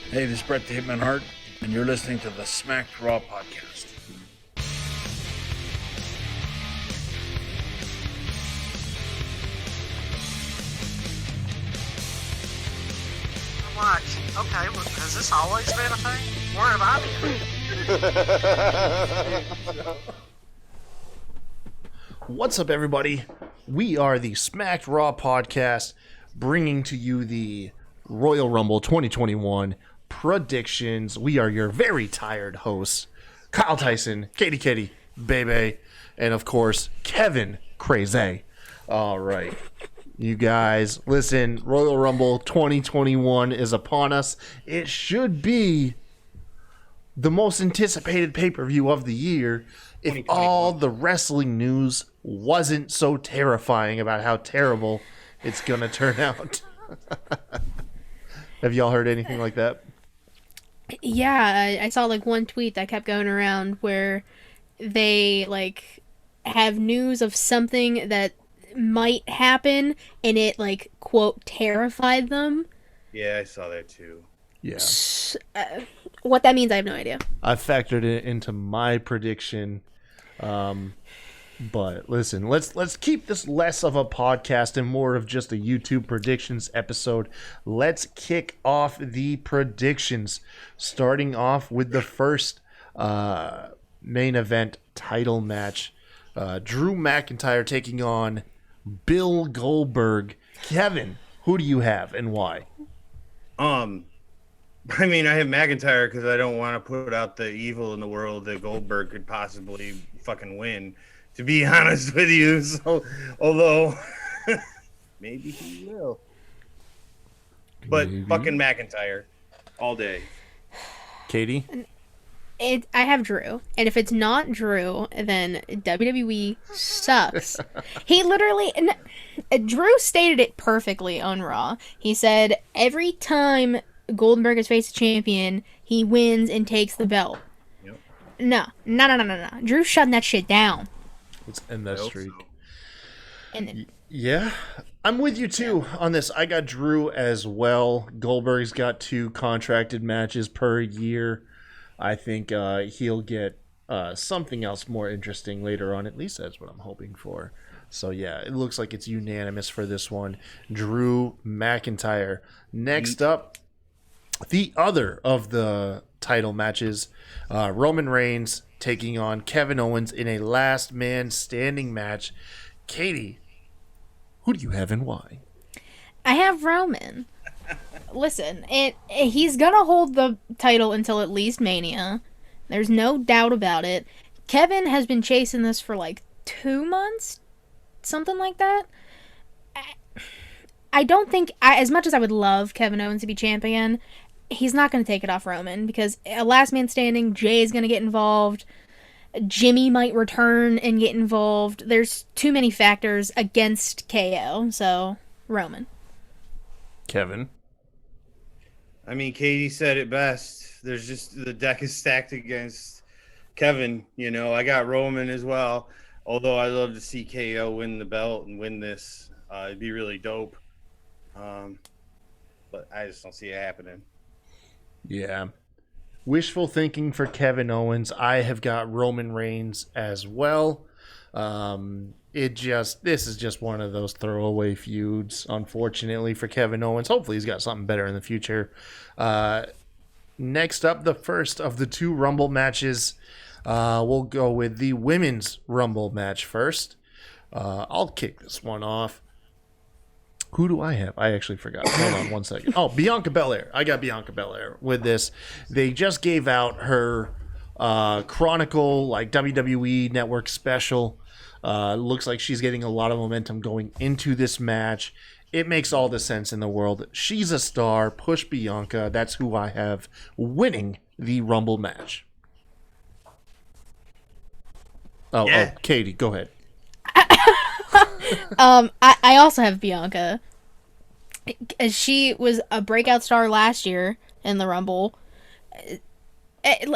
Hey, this is Brett the Hitman Hart, and you're listening to the Smacked Raw podcast. Watch. Okay, well, has this always been a thing? Where have I been? What's up, everybody? We are the Smacked Raw podcast, bringing to you the Royal Rumble 2021 predictions. We are your very tired hosts, Kyle Tyson, Katie Kitty, Bebe, and of course, Kevin Crazy. All right. You guys, listen, Royal Rumble 2021 is upon us. It should be the most anticipated pay-per-view of the year if all the wrestling news wasn't so terrifying about how terrible it's going to turn out. Have y'all heard anything like that? Yeah, I saw like one tweet that kept going around where they like have news of something that might happen and it like quote terrified them. Yeah, I saw that too. Yeah. What that means I have no idea. I factored it into my prediction. But listen, let's keep this less of a podcast and more of just a YouTube predictions episode. Let's kick off the predictions, starting off with the first main event title match. Drew McIntyre taking on Bill Goldberg. Kevin, who do you have and why? I mean, I have McIntyre because I don't want to put out the evil in the world that Goldberg could possibly fucking win, to be honest with you. So, although maybe he will, but fucking McIntyre all day. Katie? I have Drew, and if it's not Drew, then WWE sucks. He literally, Drew stated it perfectly on Raw. He said every time Goldberg is faced a champion, he wins and takes the belt. Yep. No. Drew's shutting that shit down. Let's end that streak. So. And then, Yeah, I'm with you too on this. I got Drew as well. Goldberg's got 2 contracted matches per year. I think he'll get something else more interesting later on. At least that's what I'm hoping for. So yeah, it looks like it's unanimous for this one. Drew McIntyre. Next up, the other of the title matches, Roman Reigns taking on Kevin Owens in a last man standing match. Katie, who do you have and why? I have Roman. Listen, he's gonna hold the title until at least Mania. There's no doubt about it. Kevin has been chasing this for like 2 months, something like that. I don't think, as much as I would love Kevin Owens to be champion, he's not going to take it off Roman because a last man standing, Jay is going to get involved. Jimmy might return and get involved. There's too many factors against KO, so Roman. Kevin? I mean, Katie said it best. There's just the deck is stacked against Kevin. You know, I got Roman as well. Although I'd love to see KO win the belt and win this. It'd be really dope. But I just don't see it happening. Yeah. Wishful thinking for Kevin Owens. I have got Roman Reigns as well. This is just one of those throwaway feuds, unfortunately, for Kevin Owens. Hopefully he's got something better in the future. Next up, the first of the 2 Rumble matches. We'll go with the Women's Rumble match first. I'll kick this one off. Who do I have? I actually forgot. Hold on one second. Oh, Bianca Belair. I got Bianca Belair with this. They just gave out her Chronicle, like WWE Network special. Looks like she's getting a lot of momentum going into this match. It makes all the sense in the world. She's a star. Push Bianca. That's who I have winning the Rumble match. Oh, Katie, go ahead. I also have Bianca. She was a breakout star last year in the Rumble.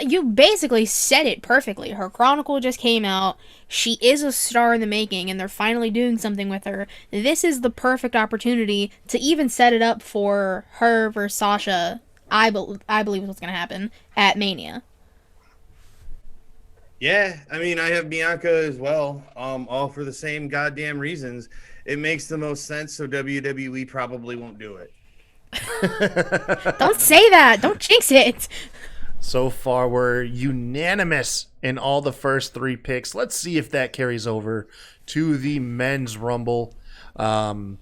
You basically said it perfectly. Her Chronicle just came out. She is a star in the making, and they're finally doing something with her. This is the perfect opportunity to even set it up for her versus Sasha I believe is what's going to happen at Mania. Yeah, I mean, I have Bianca as well, all for the same goddamn reasons. It makes the most sense, so WWE probably won't do it. Don't say that. Don't jinx it. So far, we're unanimous in all the first 3 picks. Let's see if that carries over to the Men's Rumble. Kevin,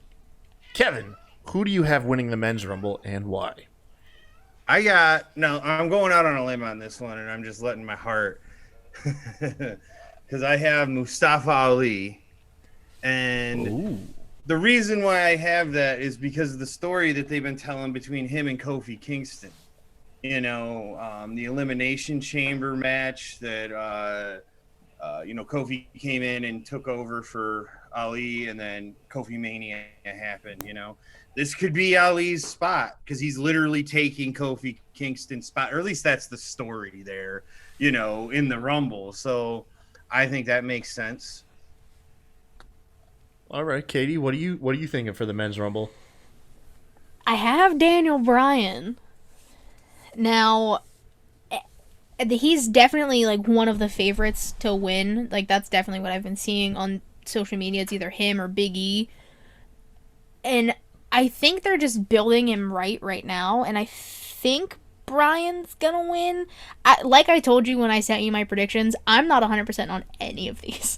who do you have winning the Men's Rumble and why? I'm going out on a limb on this one, and I'm just letting my heart, because I have Mustafa Ali, and Ooh. the reason why I have that is because of the story that they've been telling between him and Kofi Kingston. You know, the Elimination Chamber match that, Kofi came in and took over for Ali, and then Kofi Mania happened, This could be Ali's spot, because he's literally taking Kofi Kingston's spot, or at least that's the story there, in the Rumble. So I think that makes sense. All right, Katie, what are you thinking for the Men's Rumble? I have Daniel Bryan. Now, he's definitely like one of the favorites to win. Like, that's definitely what I've been seeing on social media. It's either him or Big E. And I think they're just building him right now. And I think Bryan's gonna win. Like I told you when I sent you my predictions, I'm not 100% on any of these.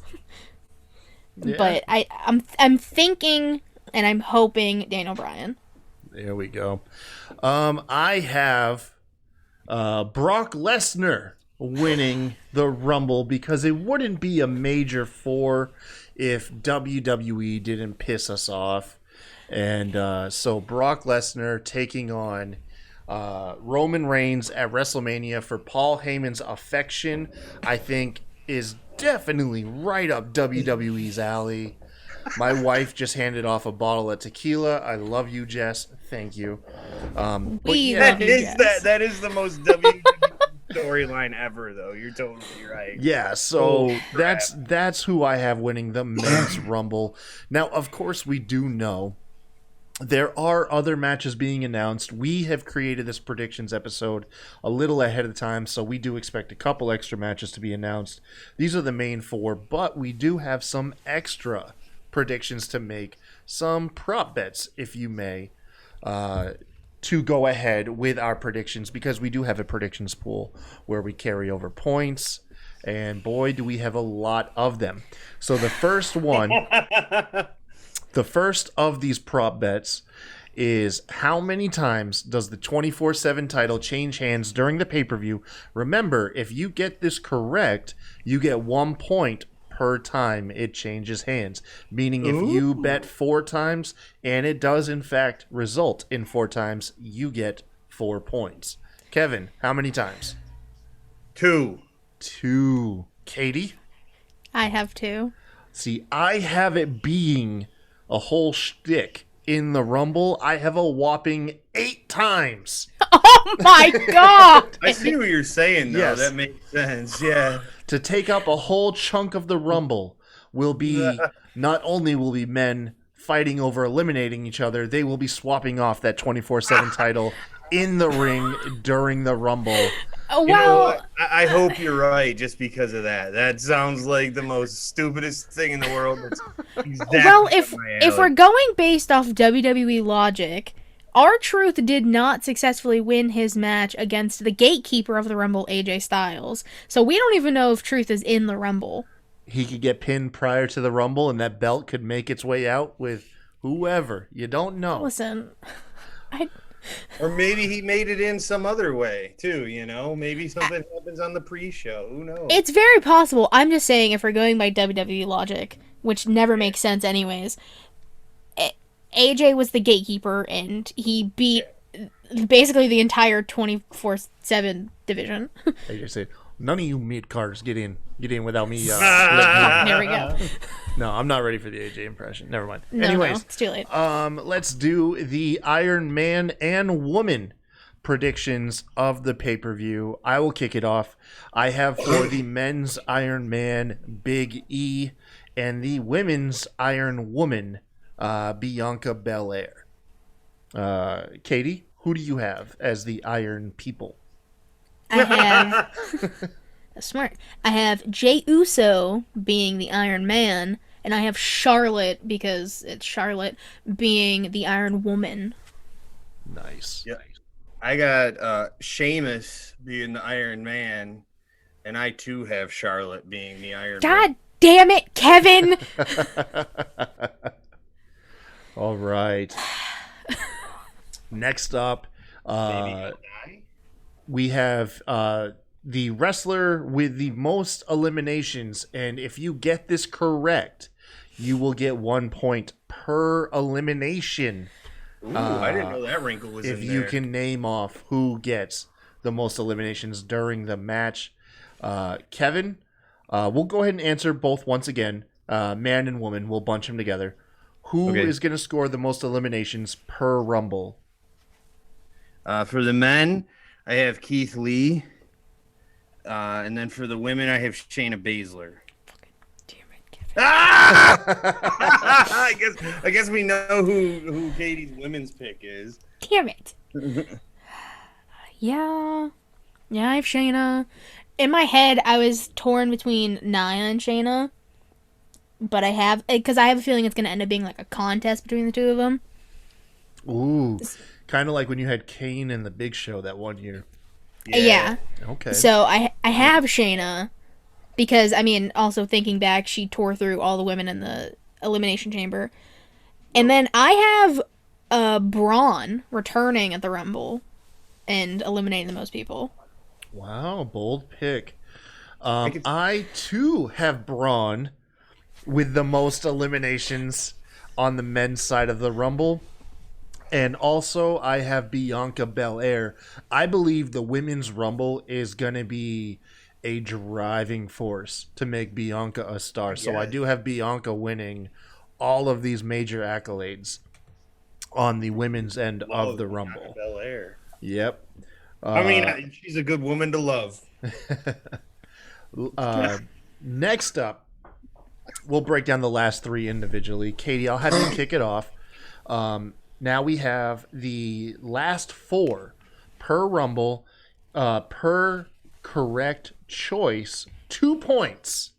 Yeah. But I'm thinking and I'm hoping Daniel Bryan. There we go. I have Brock Lesnar winning the Rumble because it wouldn't be a major 4 if WWE didn't piss us off. And so Brock Lesnar taking on Roman Reigns at WrestleMania for Paul Heyman's affection, I think is definitely right up WWE's alley. My wife just handed off a bottle of tequila. I love you, Jess. Thank you. That is the most WWE storyline ever, though. You're totally right. Yeah, so that's who I have winning the Men's Rumble. Now, of course, we do know there are other matches being announced. We have created this predictions episode a little ahead of time, so we do expect a couple extra matches to be announced. These are the main 4, but we do have some extra predictions to make, some prop bets, if you may, to go ahead with our predictions, because we do have a predictions pool where we carry over points, and boy, do we have a lot of them. So the first one... The first of these prop bets is how many times does the 24/7 title change hands during the pay-per-view? Remember, if you get this correct, you get 1 point per time it changes hands. Meaning if you bet 4 times and it does in fact result in 4 times, you get 4 points. Kevin, how many times? 2. 2. Katie? I have 2. See, I have it being a whole shtick in the Rumble. I have a whopping 8 times. Oh my god! I see what you're saying, though. Yes. That makes sense, yeah. To take up a whole chunk of the Rumble will be, not only will be men fighting over eliminating each other, they will be swapping off that 24/7 title in the ring during the Rumble. Oh, You know well, what? I hope you're right just because of that. That sounds like the most stupidest thing in the world. That's exactly well, up if my if alley. we're going based off WWE logic, R-Truth did not successfully win his match against the gatekeeper of the Rumble, AJ Styles. So we don't even know if Truth is in the Rumble. He could get pinned prior to the Rumble, and that belt could make its way out with whoever. You don't know. Listen, Or maybe he made it in some other way, too, Maybe something happens on the pre-show. Who knows? it's very possible. I'm just saying, if we're going by WWE logic, which never makes sense anyways, AJ was the gatekeeper, and he beat basically the entire 24/7 division. I just say, none of you mid-carders get in without me. There we go. No, I'm not ready for the AJ impression. Never mind. No, Anyways, it's too late. let's do the Iron Man and Woman predictions of the pay-per-view. I will kick it off. I have for the men's Iron Man, Big E, and the women's Iron Woman, Bianca Belair. Katie, who do you have as the Iron People? I have that's smart. I have Jey Uso being the Iron Man, and I have Charlotte, because it's Charlotte, being the Iron Woman. Nice. Yeah. I got Sheamus being the Iron Man, and I too have Charlotte being the Iron God damn it, Kevin! All right. Next up, Man. we have the wrestler with the most eliminations, and if you get this correct, you will get 1 point per elimination. Ooh, I didn't know that wrinkle was If in you there. can name off who gets the most eliminations during the match. Kevin, we'll go ahead and answer both once again. Man and woman, we'll bunch them together. Who is going to score the most eliminations per Rumble? For the men, I have Keith Lee. And then for the women, I have Shayna Baszler. Damn it, Kevin. I guess we know who Katie's women's pick is. Damn it. Yeah, I have Shayna. In my head, I was torn between Nia and Shayna, but I have a feeling it's gonna end up being like a contest between the two of them. Ooh, kind of like when you had Kane and the Big Show that one year. Yeah. Okay. So I have Shayna because, I mean, also thinking back, she tore through all the women in the Elimination Chamber. And then I have Braun returning at the Rumble and eliminating the most people. Wow, bold pick. I too have Braun with the most eliminations on the men's side of the Rumble. And also, I have Bianca Belair. I believe the women's Rumble is going to be a driving force to make Bianca a star. So I do have Bianca winning all of these major accolades on the women's end of the Rumble. Belair. Yep. I mean, she's a good woman to love. Next up, we'll break down the last three individually. Katie, I'll have you kick it off. Now we have the last four per Rumble, per correct choice, 2 points.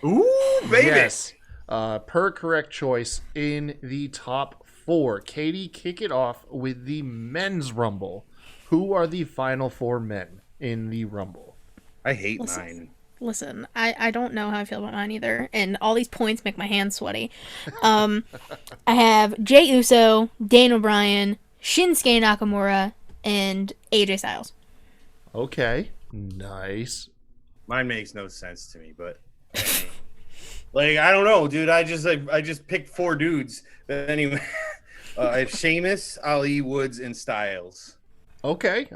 Ooh, baby. Yes, per correct choice in the top four. Katie, kick it off with the men's Rumble. Who are the final four men in the Rumble? I hate mine. Listen, I don't know how I feel about mine either, and all these points make my hands sweaty. I have Jey Uso, Daniel Bryan, Shinsuke Nakamura, and AJ Styles. Okay, nice. Mine makes no sense to me, but like I don't know, dude. I just picked four dudes. But anyway, I have Sheamus, Ali, Woods, and Styles. Okay.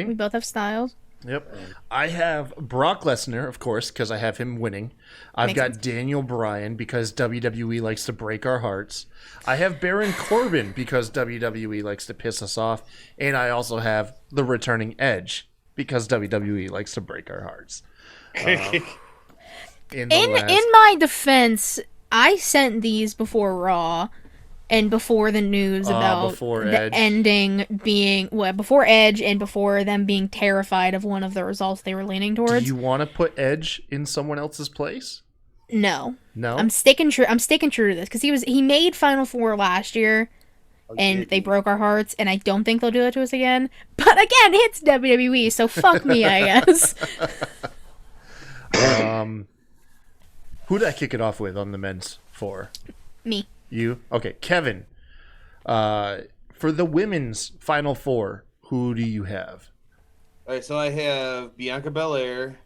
We both have Styles. Yep. I have Brock Lesnar, of course, because I have him winning. I've Makes got sense. Daniel Bryan because WWE likes to break our hearts. I have Baron Corbin because WWE likes to piss us off. And I also have the returning Edge because WWE likes to break our hearts. In my defense, I sent these before Raw and before the news about before the Edge. ending being before Edge and before them being terrified of one of the results they were leaning Do towards. you want to put Edge in someone else's place? No. No? I'm sticking true to this because he made Final Four last year and they broke our hearts, and I don't think they'll do it to us again. But again, it's WWE, so fuck me, I guess. Who'd I kick it off with on the men's four? Me. You? Okay, Kevin. For the women's final four, who do you have? All right, so I have Bianca Belair,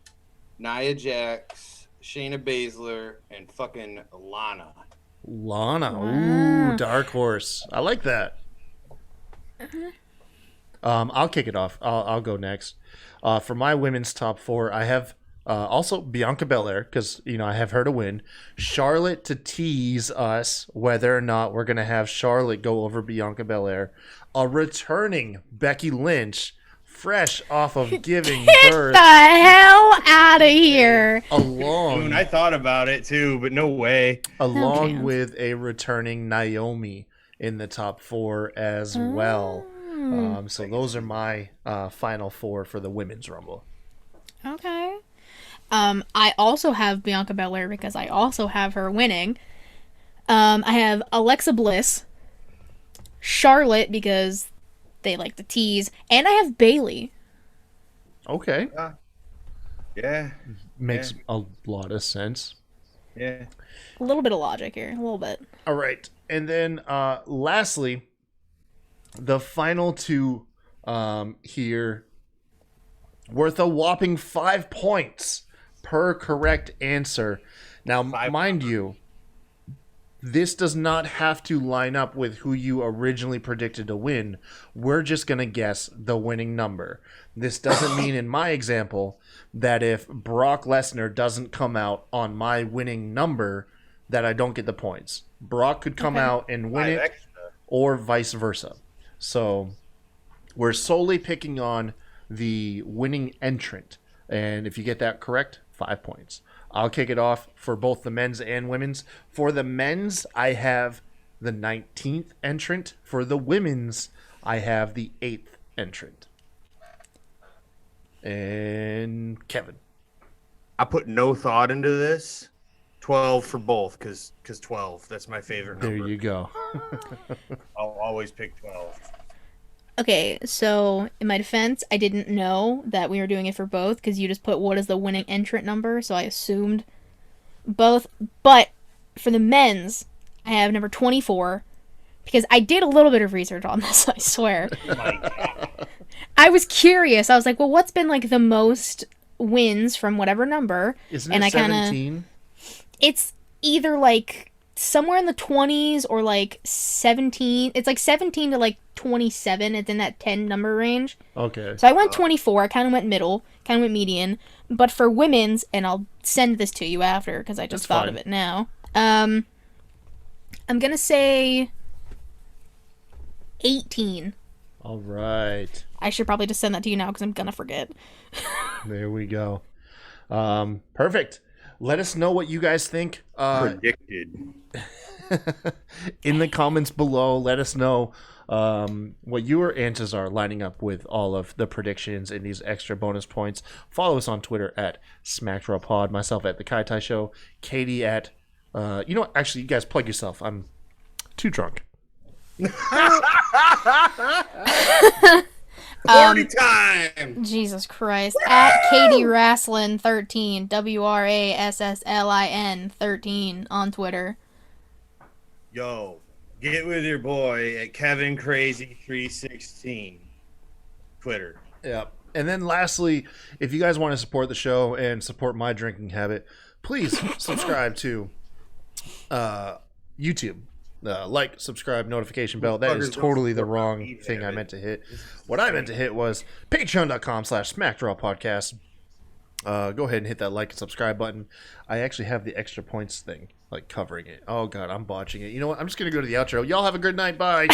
Nia Jax, Shayna Baszler, and fucking Lana. Lana. Wow. Ooh, dark horse. I like that. I'll kick it off. I'll go next. For my women's top four, I have also Bianca Belair because I have her to win. Charlotte to tease us whether or not we're gonna have Charlotte go over Bianca Belair. A returning Becky Lynch, fresh off of giving Get birth, the hell out of here. along I thought about it too, but no way. along chance. with a returning Naomi in the top four as well. So those are my final four for the women's Rumble. Okay. I also have Bianca Belair because I also have her winning. I have Alexa Bliss, Charlotte because they like to tease, and I have Bailey. Okay. Yeah. Makes a lot of sense. Yeah. A little bit of logic here, a little bit. All right. And then lastly, the final two here, worth a whopping 5 points per correct answer. Now, mind you, this does not have to line up with who you originally predicted to win. We're just going to guess the winning number. This doesn't mean, in my example, that if Brock Lesnar doesn't come out on my winning number, that I don't get the points. Brock could come out and win it, or vice versa. So we're solely picking on the winning entrant. And if you get that correct, 5 points. I'll kick it off for both the men's and women's. For the men's, I have the 19th entrant. For the women's, I have the 8th entrant. And Kevin. I put no thought into this. 12 for both, because 12. That's my favorite number. There you go. I'll always pick 12. Okay, so in my defense, I didn't know that we were doing it for both because you just put what is the winning entrant number, so I assumed both. But for the men's, I have number 24 because I did a little bit of research on this, I swear. My God. I was curious. I was like, well, what's been like the most wins from whatever number? Isn't and it I kinda, 17? It's either like somewhere in the 20s or like 17. It's like 17 to like 27. It's in that 10 number range. Okay. So I went 24. I kind of went middle, kind of went median. But for women's, and I'll send this to you after because I just That's thought fine. of it now. I'm gonna say 18. All right. I should probably just send that to you now because I'm gonna forget. There we go. Perfect. Let us know what you guys think Predicted. in the comments below. Let us know what your answers are lining up with all of the predictions and these extra bonus points. Follow us on Twitter at SmackDrawPod, myself at The Kai Tai Show, Katie at, you know what, actually, you guys plug yourself. I'm too drunk. Party time! Jesus Christ. At Katie Rasslin 13, WRASSLIN 13 on Twitter. Yo, get with your boy at Kevin Crazy 316 Twitter. Yep. And then lastly, if you guys want to support the show and support my drinking habit, please subscribe to YouTube. Like, subscribe, notification bell. That is totally the wrong thing I meant to hit. What I meant to hit was patreon.com/SmackDrawPodcast. Go ahead and hit that like and subscribe button. I actually have the extra points thing, like, covering it. Oh, God, I'm botching it. You know what? I'm just going to go to the outro. Y'all have a good night. Bye.